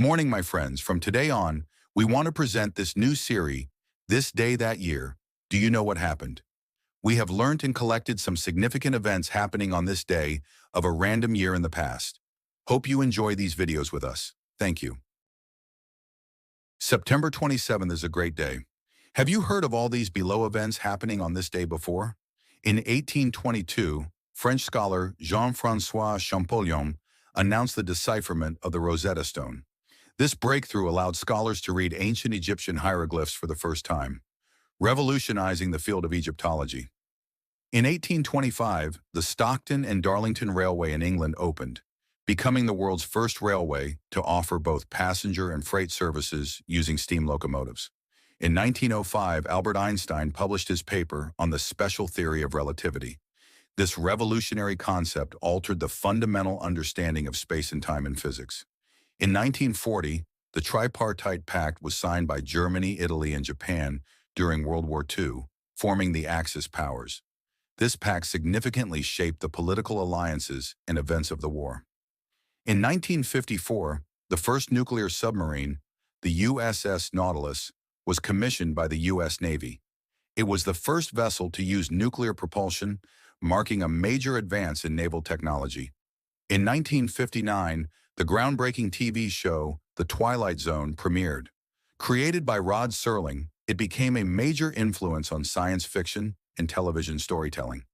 Morning, my friends. From today on, we want to present this new series, This Day That Year. Do you know what happened? We have learned and collected some significant events happening on this day of a random year in the past. Hope you enjoy these videos with us. Thank you. September 27th is a great day. Have you heard of all these below events happening on this day before? In 1822, French scholar Jean-François Champollion announced the decipherment of the Rosetta Stone. This breakthrough allowed scholars to read ancient Egyptian hieroglyphs for the first time, revolutionizing the field of Egyptology. In 1825, the Stockton and Darlington Railway in England opened, becoming the world's first railway to offer both passenger and freight services using steam locomotives. In 1905, Albert Einstein published his paper on the special theory of relativity. This revolutionary concept altered the fundamental understanding of space and time in physics. In 1940, the Tripartite Pact was signed by Germany, Italy, and Japan during World War II, forming the Axis powers. This pact significantly shaped the political alliances and events of the war. In 1954, the first nuclear submarine, the USS Nautilus, was commissioned by the U.S. Navy. It was the first vessel to use nuclear propulsion, marking a major advance in naval technology. In 1959, the groundbreaking TV show, The Twilight Zone, premiered. Created by Rod Serling, it became a major influence on science fiction and television storytelling.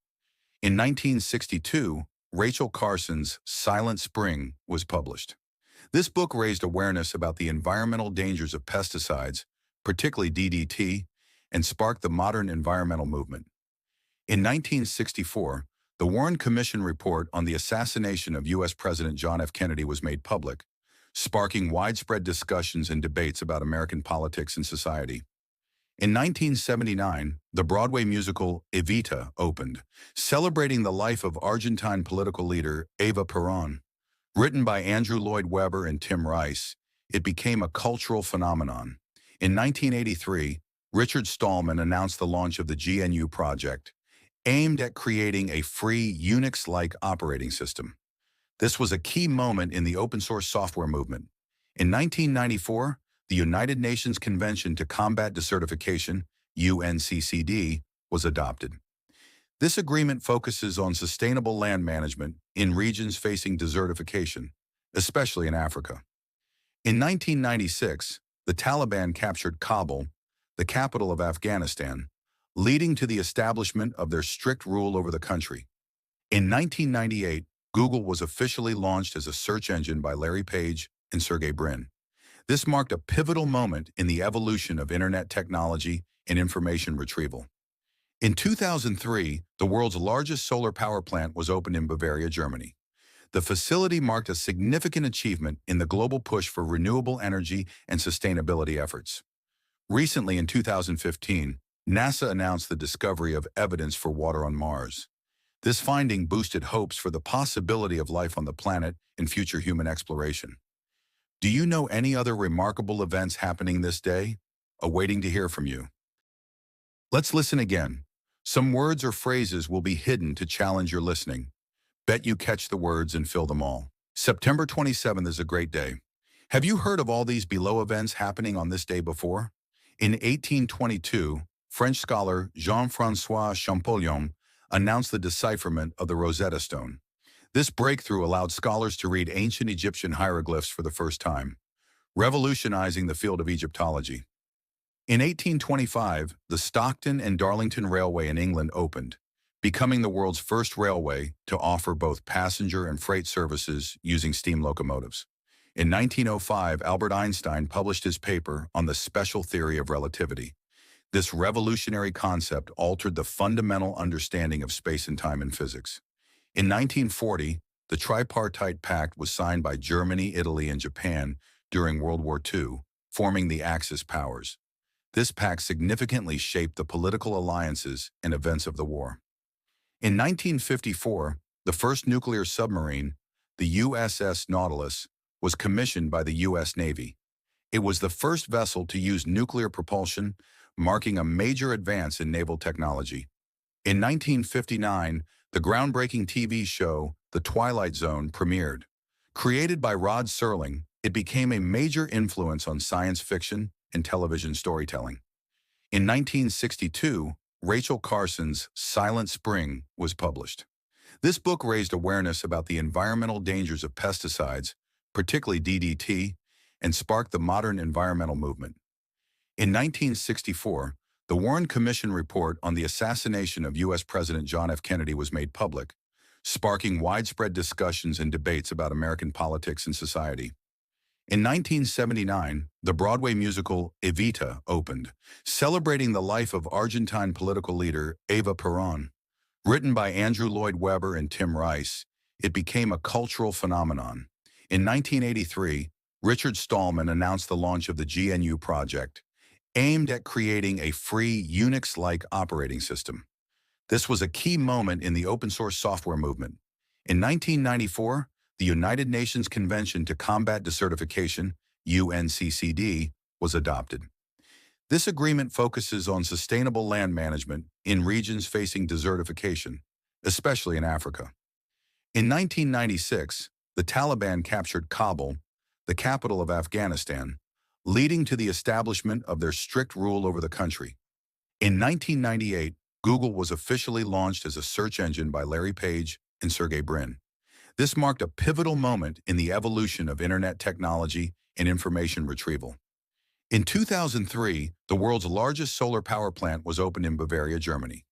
In 1962, Rachel Carson's Silent Spring was published. This book raised awareness about the environmental dangers of pesticides, particularly DDT, and sparked the modern environmental movement. In 1964, the Warren Commission report on the assassination of U.S. President John F. Kennedy was made public, sparking widespread discussions and debates about American politics and society. In 1979, the Broadway musical Evita opened, celebrating the life of Argentine political leader Eva Perón. Written by Andrew Lloyd Webber and Tim Rice, it became a cultural phenomenon. In 1983, Richard Stallman announced the launch of the GNU project, aimed at creating a free Unix-like operating system. This was a key moment in the open-source software movement. In 1994, the United Nations Convention to Combat Desertification, UNCCD, was adopted. This agreement focuses on sustainable land management in regions facing desertification, especially in Africa. In 1996, the Taliban captured Kabul, the capital of Afghanistan, leading to the establishment of their strict rule over the country. In 1998, Google was officially launched as a search engine by Larry Page and Sergey Brin. This marked a pivotal moment in the evolution of internet technology and information retrieval. In 2003, the world's largest solar power plant was opened in Bavaria, Germany. The facility marked a significant achievement in the global push for renewable energy and sustainability efforts. Recently, in 2015, NASA announced the discovery of evidence for water on Mars. This finding boosted hopes for the possibility of life on the planet and future human exploration. Do you know any other remarkable events happening this day? Awaiting to hear from you. Let's listen again. Some words or phrases will be hidden to challenge your listening. Bet you catch the words and fill them all. September 27th is a great day. Have you heard of all these below events happening on this day before? In 1822, French scholar Jean-François Champollion announced the decipherment of the Rosetta Stone. This breakthrough allowed scholars to read ancient Egyptian hieroglyphs for the first time, revolutionizing the field of Egyptology. In 1825, the Stockton and Darlington Railway in England opened, becoming the world's first railway to offer both passenger and freight services using steam locomotives. In 1905, Albert Einstein published his paper on the special theory of relativity. This revolutionary concept altered the fundamental understanding of space and time in physics. In 1940, the Tripartite Pact was signed by Germany, Italy, and Japan during World War II, forming the Axis powers. This pact significantly shaped the political alliances and events of the war. In 1954, the first nuclear submarine, the USS Nautilus, was commissioned by the U.S. Navy. It was the first vessel to use nuclear propulsion, marking a major advance in naval technology. In 1959, the groundbreaking TV show, The Twilight Zone, premiered. Created by Rod Serling, It became a major influence on science fiction and television storytelling. In 1962, Rachel Carson's Silent Spring was published. This book raised awareness about the environmental dangers of pesticides, particularly DDT, and sparked the modern environmental movement. In 1964, the Warren Commission report on the assassination of U.S. President John F. Kennedy was made public, sparking widespread discussions and debates about American politics and society. In 1979, the Broadway musical Evita opened, celebrating the life of Argentine political leader Eva Perón. Written by Andrew Lloyd Webber and Tim Rice, it became a cultural phenomenon. In 1983, Richard Stallman announced the launch of the GNU project, aimed at creating a free Unix-like operating system. This was a key moment in the open-source software movement. In 1994, the United Nations Convention to Combat Desertification, UNCCD, was adopted. This agreement focuses on sustainable land management in regions facing desertification, especially in Africa. In 1996, the Taliban captured Kabul, the capital of Afghanistan, leading to the establishment of their strict rule over the country. In 1998, Google was officially launched as a search engine by Larry Page and Sergey Brin. This marked a pivotal moment in the evolution of internet technology and information retrieval. In 2003, the world's largest solar power plant was opened in Bavaria, Germany.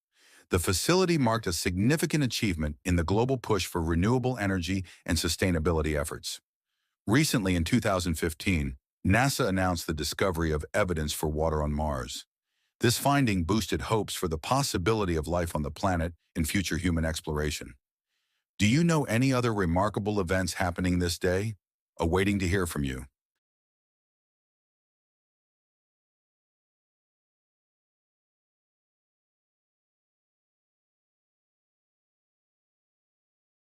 The facility marked a significant achievement in the global push for renewable energy and sustainability efforts. Recently, in 2015, NASA announced the discovery of evidence for water on Mars. This finding boosted hopes for the possibility of life on the planet and future human exploration. Do you know any other remarkable events happening this day? Awaiting to hear from you.